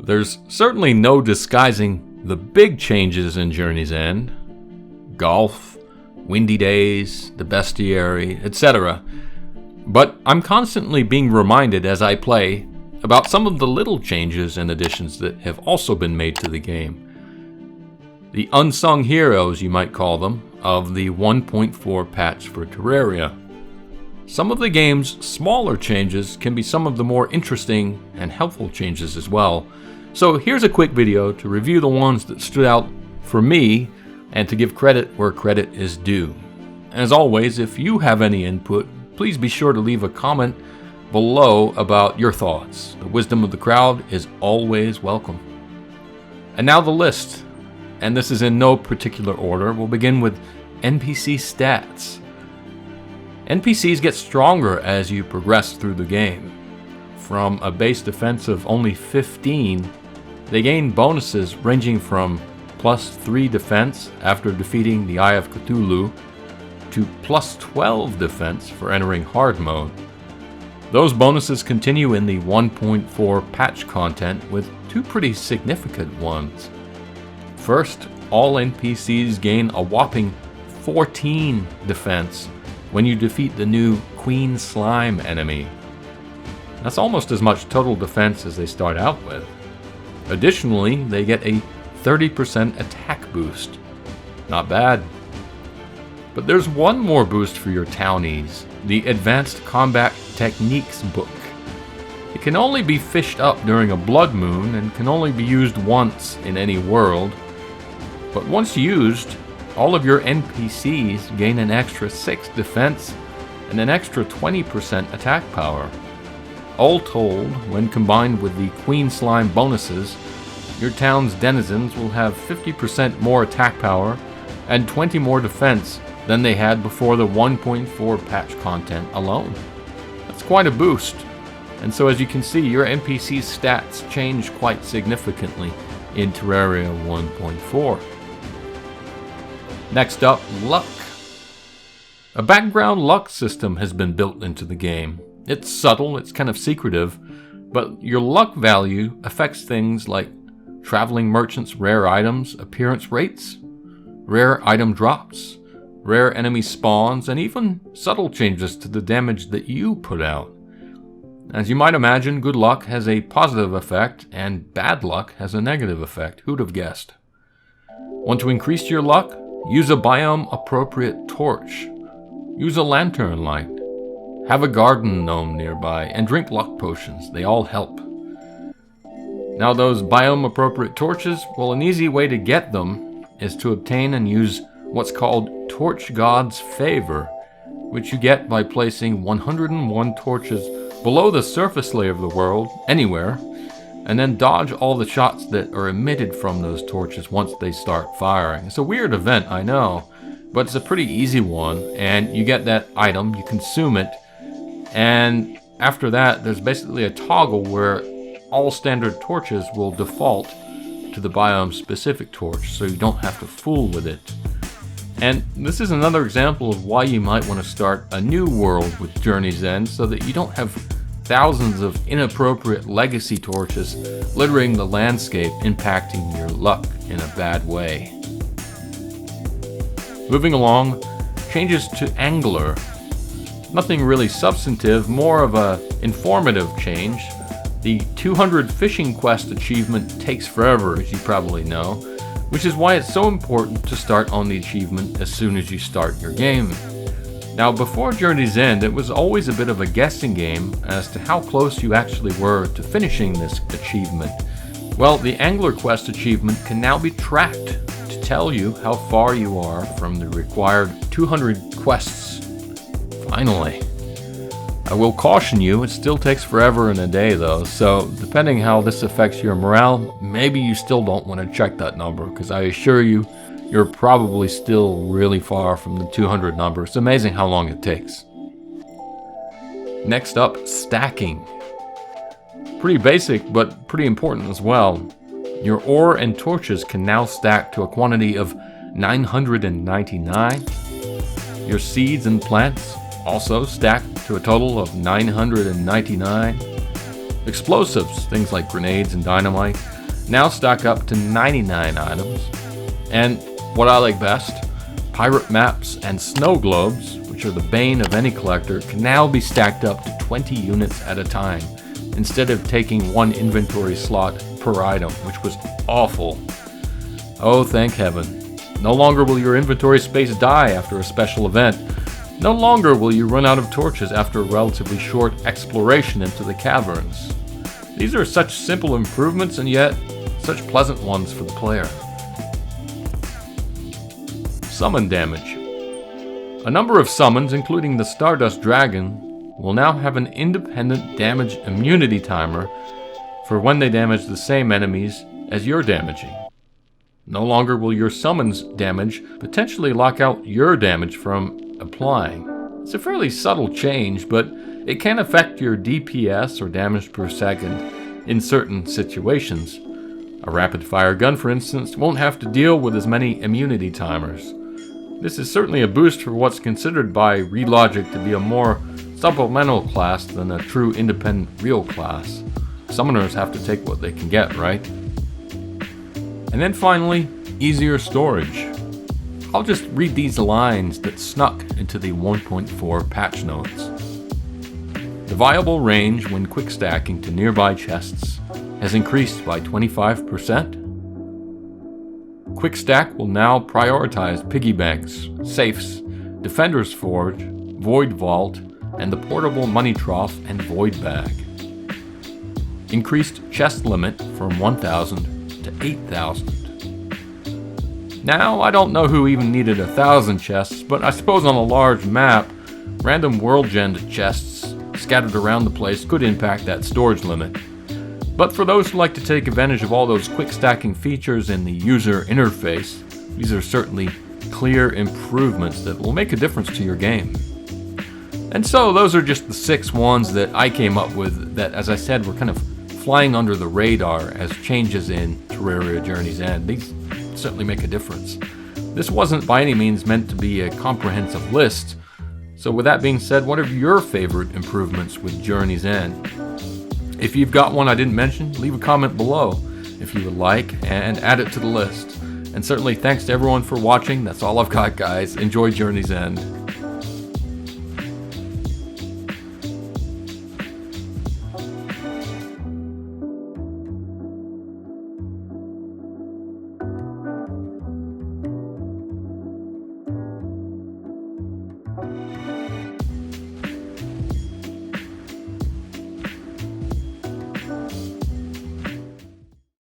There's certainly no disguising the big changes in Journey's End. Golf, windy days, the bestiary, etc. But I'm constantly being reminded as I play about some of the little changes and additions that have also been made to the game. The unsung heroes, you might call them, of the 1.4 patch for Terraria. Some of the game's smaller changes can be some of the more interesting and helpful changes as well. So here's a quick video to review the ones that stood out for me and to give credit where credit is due. As always, if you have any input, please be sure to leave a comment below about your thoughts. The wisdom of the crowd is always welcome. And now the list, and this is in no particular order. We'll begin with NPC Stats. NPCs get stronger as you progress through the game. From a base defense of only 15, they gain bonuses ranging from +3 defense after defeating the Eye of Cthulhu to +12 defense for entering hard mode. Those bonuses continue in the 1.4 patch content with two pretty significant ones. First, all NPCs gain a whopping 14 defense when you defeat the new Queen Slime enemy. That's almost as much total defense as they start out with. Additionally, they get a 30% attack boost. Not bad. But there's one more boost for your townies, the Advanced Combat Techniques book. It can only be fished up during a blood moon and can only be used once in any world. But once used, all of your NPCs gain an extra 6 defense and an extra 20% attack power. All told, when combined with the Queen Slime bonuses, your town's denizens will have 50% more attack power and 20 more defense than they had before the 1.4 patch content alone. That's quite a boost. And so as you can see, your NPC stats change quite significantly in Terraria 1.4. Next up, luck. A background luck system has been built into the game. It's subtle, it's kind of secretive, but your luck value affects things like traveling merchants' rare items, appearance rates, rare item drops, rare enemy spawns, and even subtle changes to the damage that you put out. As you might imagine, good luck has a positive effect, and bad luck has a negative effect. Who'd have guessed? Want to increase your luck? Use a biome-appropriate torch. Use a lantern light. Have a garden gnome nearby, and drink luck potions. They all help. Now those biome-appropriate torches, well, an easy way to get them is to obtain and use what's called Torch God's Favor, which you get by placing 101 torches below the surface layer of the world, anywhere, and then dodge all the shots that are emitted from those torches once they start firing. It's a weird event, I know, but it's a pretty easy one, and you get that item, you consume it, and after that, there's basically a toggle where all standard torches will default to the biome-specific torch, so you don't have to fool with it. And this is another example of why you might want to start a new world with Journey's End, so that you don't have thousands of inappropriate legacy torches littering the landscape, impacting your luck in a bad way. Moving along, changes to Angler. Nothing really substantive, more of a informative change. The 200 fishing quest achievement takes forever, as you probably know, which is why it's so important to start on the achievement as soon as you start your game. Now, before Journey's End, it was always a bit of a guessing game as to how close you actually were to finishing this achievement. Well, the Angler Quest achievement can now be tracked to tell you how far you are from the required 200 quests. Finally. I will caution you, it still takes forever and a day though, so depending how this affects your morale, maybe you still don't want to check that number, because I assure you, you're probably still really far from the 200 number. It's amazing how long it takes. Next up, stacking. Pretty basic, but pretty important as well. Your ore and torches can now stack to a quantity of 999. Your seeds and plants also stack to a total of 999. Explosives, things like grenades and dynamite, now stack up to 99 items. And what I like best, pirate maps and snow globes, which are the bane of any collector, can now be stacked up to 20 units at a time, instead of taking one inventory slot per item, which was awful. Oh, thank heaven. No longer will your inventory space die after a special event. No longer will you run out of torches after a relatively short exploration into the caverns. These are such simple improvements and yet such pleasant ones for the player. Summon damage. A number of summons, including the Stardust Dragon, will now have an independent damage immunity timer for when they damage the same enemies as you're damaging. No longer will your summons damage potentially lock out your damage from applying. It's a fairly subtle change, but it can affect your DPS or damage per second in certain situations. A rapid-fire gun, for instance, won't have to deal with as many immunity timers. This is certainly a boost for what's considered by Relogic to be a more supplemental class than a true independent real class. Summoners have to take what they can get, right? And then finally, easier storage. I'll just read these lines that snuck into the 1.4 patch notes. The viable range when quick stacking to nearby chests has increased by 25%. Quick stack will now prioritize piggy banks, safes, Defender's Forge, Void Vault, and the portable money trough and void bag. Increased chest limit from 1,000 to 8,000. Now, I don't know who even needed 1,000 chests, but I suppose on a large map, random world-gen chests scattered around the place could impact that storage limit. But for those who like to take advantage of all those quick stacking features in the user interface, these are certainly clear improvements that will make a difference to your game. And so those are just the 6 ones that I came up with that, as I said, were kind of flying under the radar as changes in Terraria Journey's End. These certainly make a difference. This wasn't by any means meant to be a comprehensive list. So with that being said, what are your favorite improvements with Journey's End? If you've got one I didn't mention, leave a comment below if you would like, and add it to the list. And certainly thanks to everyone for watching. That's all I've got, guys. Enjoy Journey's End.